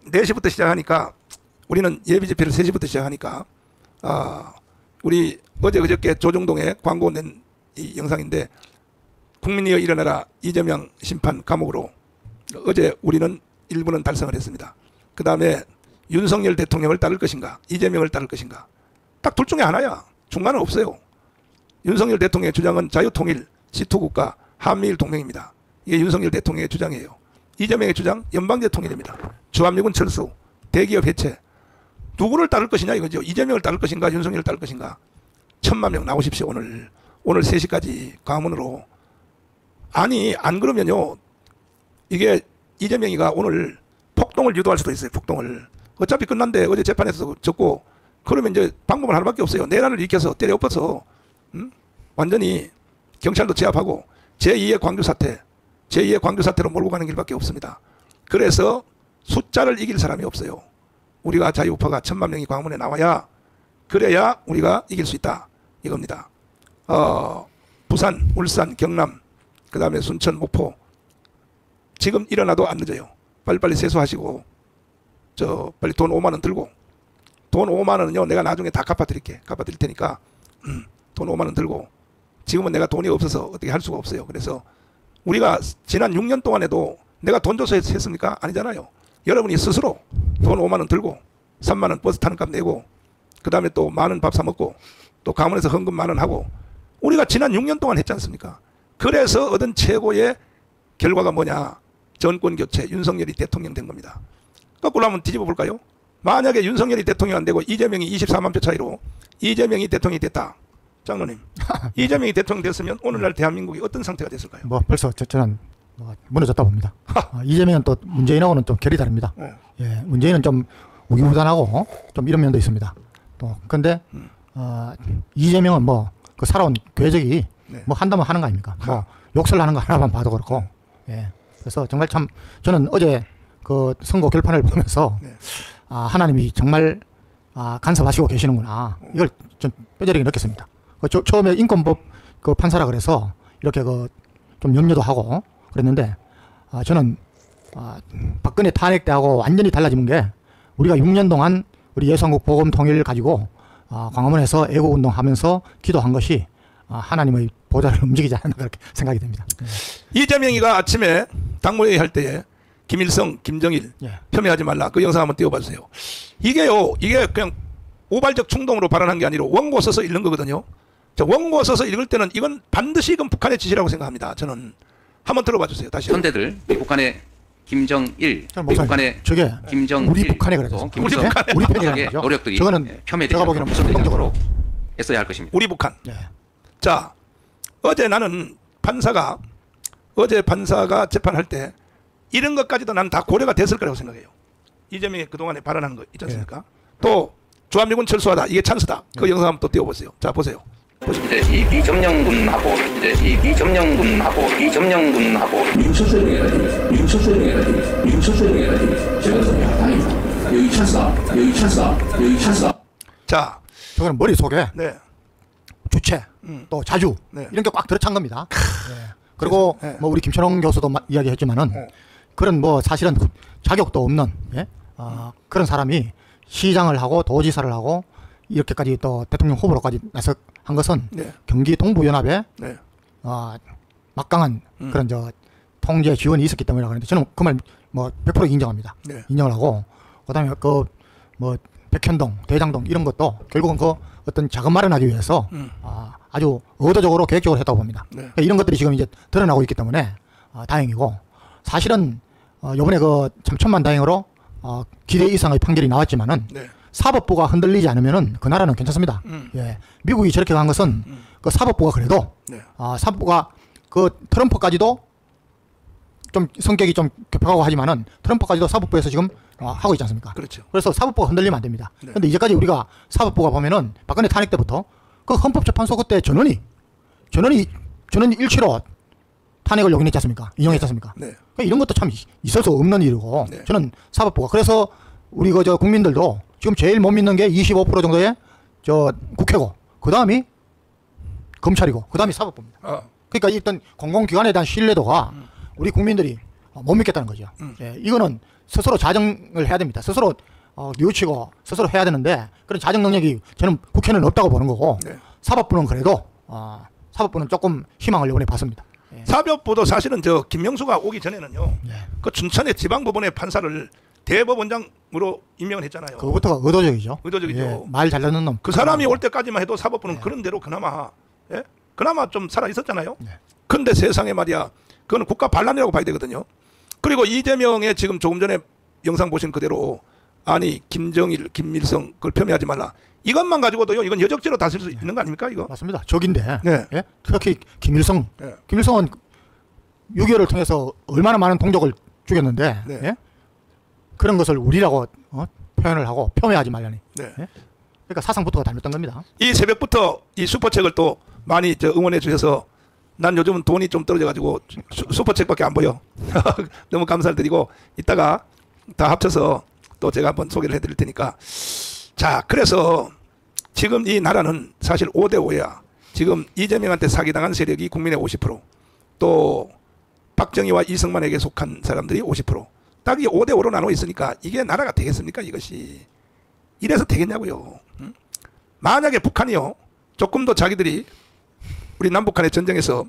4시부터 시작하니까 우리는 예비 집회를 3시부터 시작하니까 우리 어제 그저께 조중동에 광고 낸 이 영상인데 국민이여 일어나라 이재명 심판 감옥으로 어제 우리는 일부는 달성을 했습니다. 그 다음에 윤석열 대통령을 따를 것인가 이재명을 따를 것인가 딱 둘 중에 하나야. 중간은 없어요. 윤석열 대통령의 주장은 자유통일 지투국가 한미일 동맹입니다. 이게 윤석열 대통령의 주장이에요. 이재명의 주장 연방대통령입니다. 주한미군 철수 대기업 해체 누구를 따를 것이냐 이거죠. 이재명을 따를 것인가 윤석열을 따를 것인가. 1000만 명 나오십시오. 오늘 3시까지 광화문으로. 아니 안 그러면요 이게 이재명이가 오늘 폭동을 유도할 수도 있어요. 폭동을. 어차피 끝난데 어제 재판에서 졌고 그러면 이제 방법은 하나밖에 없어요. 내란을 일으켜서 때려 엎어서 완전히 경찰도 제압하고 제2의 광주 사태로 몰고 가는 길밖에 없습니다. 그래서 숫자를 이길 사람이 없어요. 우리가 자유우파가 1000만 명이 광화문에 나와야 그래야 우리가 이길 수 있다 이겁니다. 부산, 울산, 경남 그 다음에 순천, 목포 지금 일어나도 안 늦어요. 빨리빨리 세수하시고 빨리 돈 5만 원 들고 돈 5만 원은요 내가 나중에 다 갚아드릴 테니까 돈 5만 원 들고 지금은 내가 돈이 없어서 어떻게 할 수가 없어요. 그래서 우리가 지난 6년 동안에도 내가 돈 줘서 했습니까? 아니잖아요. 여러분이 스스로 돈 5만 원 들고 3만 원 버스 타는 값 내고 그 다음에 또 만 원 밥 사 먹고 또 강원에서 헌금 10,000원 하고 우리가 지난 6년 동안 했지 않습니까? 그래서 얻은 최고의 결과가 뭐냐? 정권 교체, 윤석열이 대통령 된 겁니다. 거꾸로 한번 뒤집어 볼까요? 만약에 윤석열이 대통령 안 되고 이재명이 24만 표 차이로 이재명이 대통령이 됐다. 장로님, 이재명이 대통령 됐으면 오늘날 대한민국이 어떤 상태가 됐을까요? 뭐 벌써 저는 무너졌다 봅니다. 이재명은 또 문재인하고는 좀 결이 다릅니다. 예, 문재인은 좀 우유부단하고 좀 이런 면도 있습니다. 또 근데 이재명은 뭐 그 살아온 궤적이 뭐 한다면 하는 거 아닙니까? 뭐 욕설 하는 거 하나만 봐도 그렇고. 예. 그래서 정말 참 저는 어제 그 선거 결판을 보면서 하나님이 정말 간섭하시고 계시는구나. 이걸 좀 뼈저리게 느꼈습니다. 처음에 인권법 그 판사라 그래서 이렇게 좀 염려도 하고 그랬는데 저는 박근혜 탄핵 때하고 완전히 달라진 게 우리가 6년 동안 우리 예수한국 복음 통일을 가지고 광화문에서 애국운동 하면서 기도한 것이 하나님의 보좌를 움직이지 않나 그렇게 생각이 됩니다. 이재명이가 아침에 당무회의 할 때에 김일성, 김정일 폄훼하지 말라 그 영상 한번 띄워봐 주세요. 이게 그냥 우발적 충동으로 발언한 게 아니라 원고 써서 읽는 거거든요. 원고 써서 읽을 때는 이건 반드시 이건 북한의 지시라고 생각합니다. 저는 한번 들어봐 주세요. 다시. 현대들 북한의 김정일, 북한의 김정일, 우리 북한에 그래서 우리 편의 노력들이 폄훼되지 않고 무속되도록 애써야 할 것입니다. 우리 북한. 자, 어제 판사가 재판할 때 이런 것까지도 나는 다 고려가 됐을 거라고 생각해요. 이재명이 그동안에 발언한 거 있지 않습니까? 또 주한미군 철수하다 이게 찬스다. 그 영상 한번 또 띄워보세요. 자, 보세요. 이제 이 비점령군하고 이제 이 비점령군하고 민초소행에다 제가 다행이다. 여기 찬스다. 자, 저거는 머릿속에 네. 주체, 또 자주 네. 이런 게 꽉 들어찬 겁니다. 네. 그리고 네. 뭐 우리 김천홍 교수도 이야기했지만은 그런 뭐 사실은 자격도 없는 그런 사람이 시장을 하고 도지사를 하고 이렇게까지 또 대통령 후보로까지 나서한 것은 네. 경기 동부연합에 네. 막강한 그런 통제 지원이 있었기 때문이라고 하는데 저는 그 말 뭐 100% 인정합니다. 네. 인정을 하고 그다음에 그 뭐 백현동, 대장동 이런 것도 결국은 그 어떤 자금 마련하기 위해서 아주 의도적으로 계획적으로 했다고 봅니다. 네. 그러니까 이런 것들이 지금 이제 드러나고 있기 때문에 다행이고 사실은 이번에 그 참 천만다행으로 기대 이상의 판결이 나왔지만은 네. 사법부가 흔들리지 않으면은 그 나라는 괜찮습니다. 예, 미국이 저렇게 간 것은 그 사법부가 그래도 네. 사법부가 그 트럼프까지도 좀 성격이 좀 격하고 하지만은 트럼프까지도 사법부에서 지금 하고 있지 않습니까? 그렇죠. 그래서 사법부가 흔들리면 안 됩니다. 네. 근데 이제까지 우리가 사법부가 보면은 박근혜 탄핵 때부터 그 헌법재판소 그때 전원이 일치로 탄핵을 용인했지 않습니까? 인용했지 않습니까? 네. 그러니까 이런 것도 참 있을 수 없는 일이고 네. 저는 사법부가 그래서 우리 저 국민들도 지금 제일 못 믿는 게 25% 정도의 국회고 그 다음이 검찰이고 그 다음이 사법부입니다. 그러니까 일단 공공기관에 대한 신뢰도가 우리 국민들이 못 믿겠다는 거죠. 예, 이거는 스스로 자정을 해야 됩니다. 스스로 뉘우치고 스스로 해야 되는데 그런 자정 능력이 저는 국회는 없다고 보는 거고 네. 사법부는 그래도 사법부는 조금 희망을 이번에 봤습니다. 예. 사법부도 사실은 김명수가 오기 전에는요. 예. 그 춘천의 지방법원의 판사를 대법원장으로 임명을 했잖아요. 그것부터가 의도적이죠. 의도적이죠. 예, 말 잘 듣는 놈. 그 사람이 올 때까지만 해도 사법부는 그런 대로 그나마 좀 살아 있었잖아요. 그런데 세상에 말이야. 그건 국가 반란이라고 봐야 되거든요. 그리고 이재명의 지금 조금 전에 영상 보신 그대로 아니 김정일, 김일성 그걸 폄훼하지 말라. 이것만 가지고도요. 이건 여적죄로 다쓸 수 있는 거 아닙니까 이거? 맞습니다. 적인데. 네. 예? 특히 김일성. 네. 김일성은 6.25를 통해서 얼마나 많은 동족을 죽였는데 네. 예? 그런 것을 우리라고 표현을 하고 폄훼하지 말라니. 네. 예? 그러니까 사상부터가 잘못된 겁니다. 이 새벽부터 이 슈퍼책을 또 많이 응원해 주셔서 난 요즘은 돈이 좀 떨어져가지고 슈퍼책밖에 안 보여. 너무 감사를 드리고 이따가 다 합쳐서 또 제가 한번 소개를 해드릴 테니까. 자, 그래서 지금 이 나라는 사실 5대5야. 지금 이재명한테 사기당한 세력이 국민의 50%, 또 박정희와 이승만에게 속한 사람들이 50%. 딱 이 5대5로 나눠 있으니까 이게 나라가 되겠습니까 이것이. 이래서 되겠냐고요. 만약에 북한이요 조금 더 자기들이 우리 남북한의 전쟁에서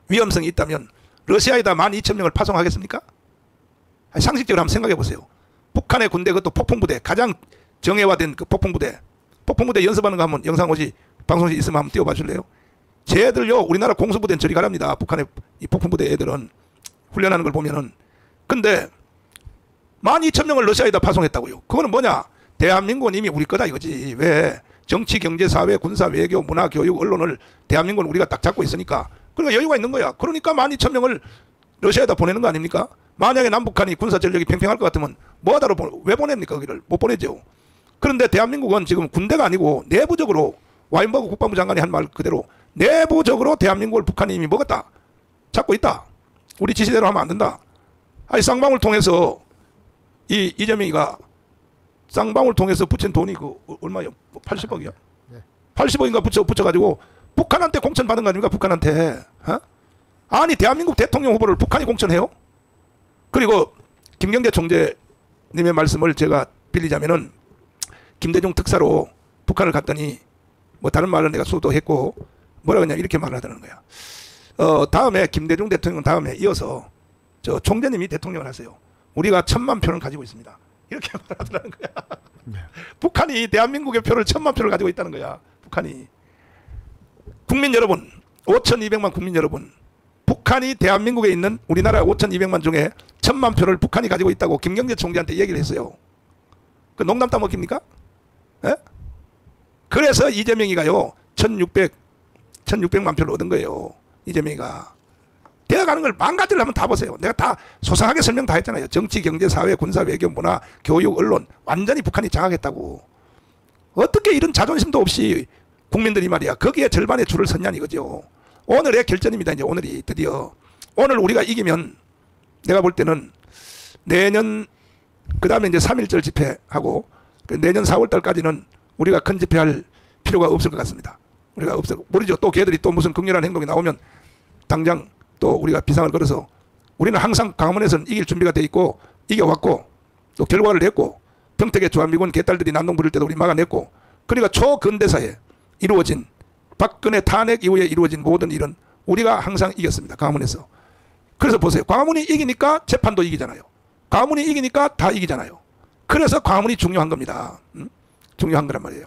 위험성이 있다면 러시아에다 12,000명을 파송하겠습니까? 상식적으로 한번 생각해 보세요. 북한의 군대 그것도 폭풍부대 가장 정예화된 그 폭풍부대 연습하는 거 한번 영상 오지 방송실 있으면 한번 띄워봐 줄래요? 쟤들요 우리나라 공수부대는 저리 가랍니다. 북한의 이 폭풍부대 애들은 훈련하는 걸 보면은. 근데 12,000명을 러시아에다 파송했다고요. 그거는 뭐냐? 대한민국은 이미 우리 거다 이거지. 왜? 정치, 경제, 사회, 군사, 외교, 문화, 교육, 언론을 대한민국은 우리가 딱 잡고 있으니까. 그러니까 여유가 있는 거야. 그러니까 12,000명을 러시아에다 보내는 거 아닙니까? 만약에 남북한이 군사 전력이 팽팽할 것 같으면 뭐하다로 왜 보냅니까? 거기를 못 보내죠. 그런데 대한민국은 지금 군대가 아니고 내부적으로 와인버그 국방부 장관이 한 말 그대로 내부적으로 대한민국을 북한이 이미 먹었다. 잡고 있다. 우리 지시대로 하면 안 된다. 아니 쌍방울 통해서 이재명이가 쌍방울 통해서 붙인 돈이 그 얼마요? 80억이야. 80억인가 붙여가지고 북한한테 공천 받은 거 아닙니까? 북한한테. 아니 대한민국 대통령 후보를 북한이 공천해요? 그리고 김경재 총재님의 말씀을 제가 빌리자면은 김대중 특사로 북한을 갔더니 뭐 다른 말을 내가 수도했고 뭐라 그러냐 이렇게 말을 하더라는 거야. 다음에 김대중 대통령 다음에 이어서 저 총재님이 대통령을 하세요. 우리가 1,000만 표를 가지고 있습니다. 이렇게 말하더라는 거야. 네. 북한이 대한민국의 표를 1,000만 표를 가지고 있다는 거야. 북한이. 국민 여러분, 5,200만 국민 여러분, 북한이 대한민국에 있는 우리나라 5,200만 중에 1,000만 표를 북한이 가지고 있다고 김경재 총재한테 얘기를 했어요. 그 농담 따먹힙니까? 예? 그래서 이재명이가요 1,600만 표를 얻은 거예요. 이재명이가. 되어가는 걸 망가지를 하면 다 보세요. 내가 다 소상하게 설명 다 했잖아요. 정치, 경제, 사회, 군사, 외교, 문화, 교육, 언론 완전히 북한이 장악했다고. 어떻게 이런 자존심도 없이 국민들이 말이야 거기에 절반의 줄을 섰냐 이거죠. 오늘의 결전입니다. 이제 오늘이 드디어 오늘 우리가 이기면 내가 볼 때는 내년 그 다음에 이제 3.1절 집회하고 내년 4월 달까지는 우리가 큰 집회할 필요가 없을 것 같습니다. 우리가 없어 모르죠. 또 걔들이 또 무슨 극렬한 행동이 나오면 당장 또 우리가 비상을 걸어서 우리는 항상 광화문에서는 이길 준비가 돼 있고 이겨왔고 또 결과를 냈고 평택의 주한미군 개딸들이 난동 부릴 때도 우리 막아냈고 그러니까 초근대사에 이루어진 박근혜 탄핵 이후에 이루어진 모든 일은 우리가 항상 이겼습니다. 광화문에서. 그래서 보세요. 광화문이 이기니까 재판도 이기잖아요. 광화문이 이기니까 다 이기잖아요. 그래서 광화문이 중요한 겁니다. 중요한 거란 말이에요.